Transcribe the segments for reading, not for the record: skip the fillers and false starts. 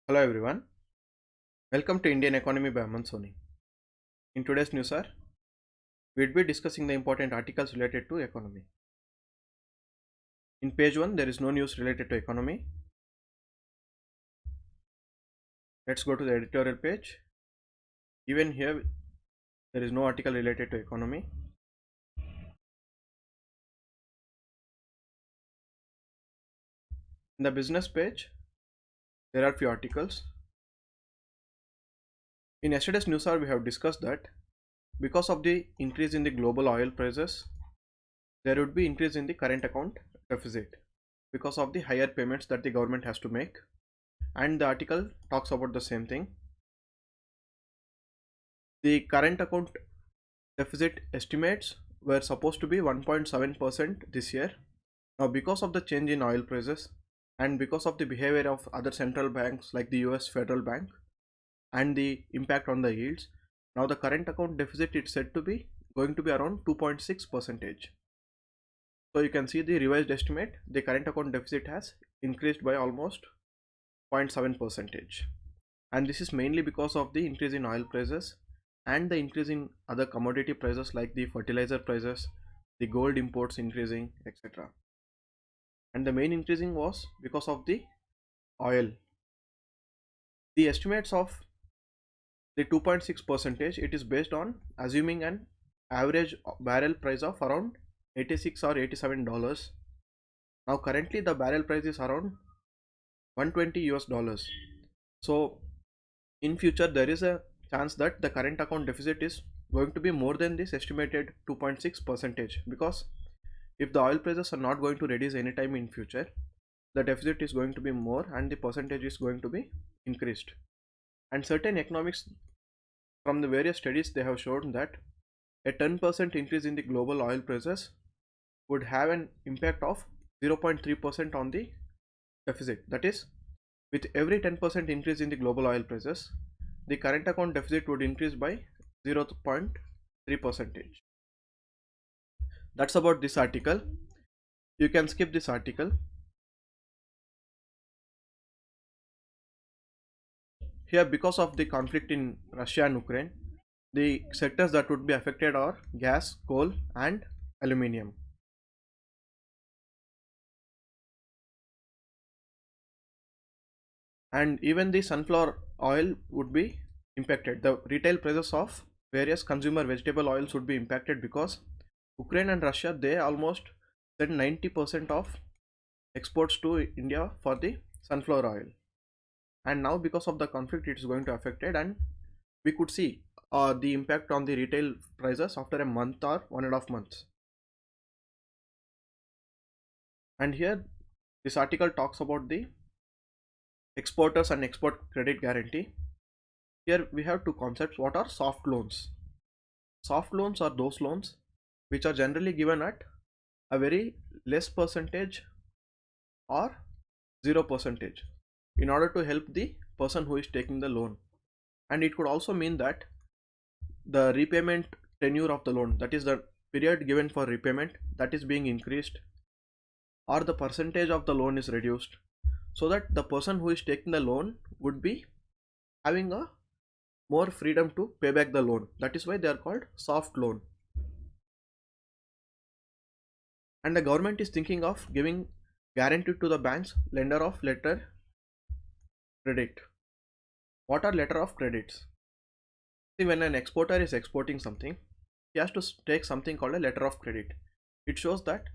Hello everyone, welcome to Indian Economy by Aman Soni. In today's news, sir, we'll be discussing the important articles related to economy. In page 1, there is no news related to economy. Let's go to the editorial page. Even here, there is no article related to economy. In the business page, there are few articles. In yesterday's news, sir, we have discussed that because of the increase in the global oil prices, there would be increase in the current account deficit because of the higher payments that the government has to make. And the article talks about the same thing. The current account deficit estimates were supposed to be 1.7% this year. Now, because of the change in oil prices and because of the behavior of other central banks like the US Federal Bank and the impact on the yields, now the current account deficit is said to be going to be around 2.6%. So you can see the revised estimate, the current account deficit has increased by almost 0.7%. And this is mainly because of the increase in oil prices and the increase in other commodity prices like the fertilizer prices, the gold imports increasing, etc. And the main increasing was because of the oil. The estimates of the 2.6%, it is based on assuming an average barrel price of around 86 or $87. Now currently the barrel price is around 120 US dollars. So in future there is a chance that the current account deficit is going to be more than this estimated 2.6%, because if the oil prices are not going to reduce anytime in future, the deficit is going to be more and the percentage is going to be increased. And certain economics from the various studies, they have shown that a 10% increase in the global oil prices would have an impact of 0.3% on the deficit. That is, with every 10% increase in the global oil prices, the current account deficit would increase by 0.3%. That's about this article. You can skip this article. Here, because of the conflict in Russia and Ukraine, the sectors that would be affected are gas, coal and aluminium. And even the sunflower oil would be impacted. The retail prices of various consumer vegetable oils would be impacted because Ukraine and Russia, they almost send 90% of exports to India for the sunflower oil. And now because of the conflict, it is going to affect it, and we could see the impact on the retail prices after a month or 1.5 months. And here this article talks about the exporters and export credit guarantee. Here we have two concepts. What are soft loans? Soft loans are those loans which are generally given at a very less percentage or 0% in order to help the person who is taking the loan. And it could also mean that the repayment tenure of the loan, that is the period given for repayment, that is being increased, or the percentage of the loan is reduced, so that the person who is taking the loan would be having a more freedom to pay back the loan. That is why they are called soft loan. And the government is thinking of giving guarantee to the banks lender of letter credit. What are letter of credits? See, when an exporter is exporting something, he has to take something called a letter of credit. It shows that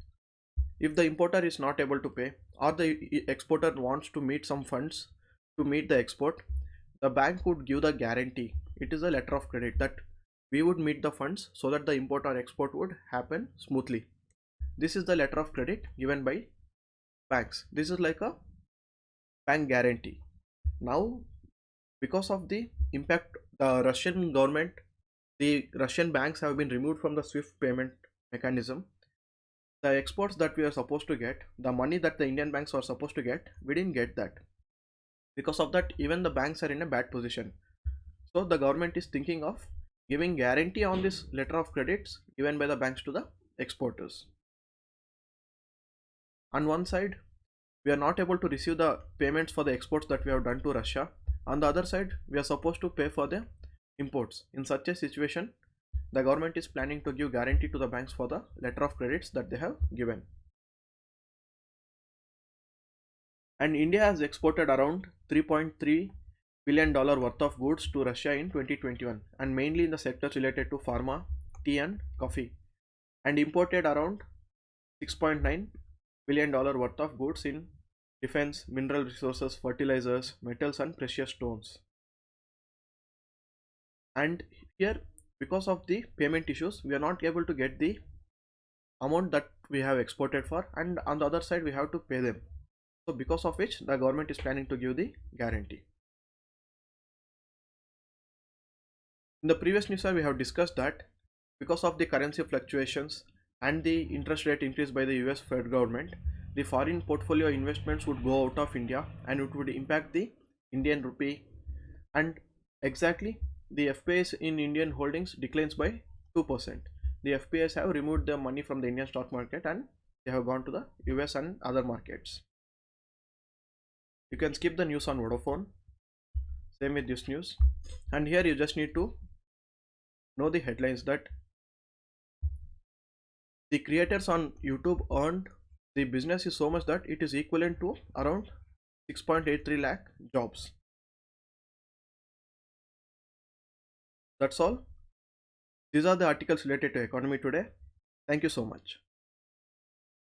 if the importer is not able to pay, or the exporter wants to meet some funds to meet the export, the bank would give the guarantee. It is a letter of credit that we would meet the funds so that the import or export would happen smoothly. This is the letter of credit given by banks. This is like a bank guarantee. Now, because of the impact, the Russian government, the Russian banks have been removed from the SWIFT payment mechanism. The exports that we are supposed to get, the money that the Indian banks are supposed to get, we didn't get that. Because of that, even the banks are in a bad position. So the government is thinking of giving guarantee on this letter of credits given by the banks to the exporters. On one side, we are not able to receive the payments for the exports that we have done to Russia. On the other side, we are supposed to pay for the imports. In such a situation, the government is planning to give guarantee to the banks for the letter of credits that they have given. And India has exported around $3.3 billion worth of goods to Russia in 2021, and mainly in the sectors related to pharma, tea and coffee, and imported around $6.9 billion worth of goods in defense, mineral resources, fertilizers, metals and precious stones. And here, because of the payment issues, we are not able to get the amount that we have exported for, and on the other side we have to pay them. So because of which the government is planning to give the guarantee. In the previous news we have discussed that because of the currency fluctuations and the interest rate increase by the US Fed government, the foreign portfolio investments would go out of India and it would impact the Indian rupee, and exactly the FPIs in Indian holdings declines by 2%. The FPIs have removed their money from the Indian stock market and they have gone to the US and other markets. You can skip the news on Vodafone. Same with this news. And here you just need to know the headlines that the creators on YouTube earned, the business is so much that it is equivalent to around 6.83 lakh jobs. That's all. These are the articles related to economy today. Thank you so much.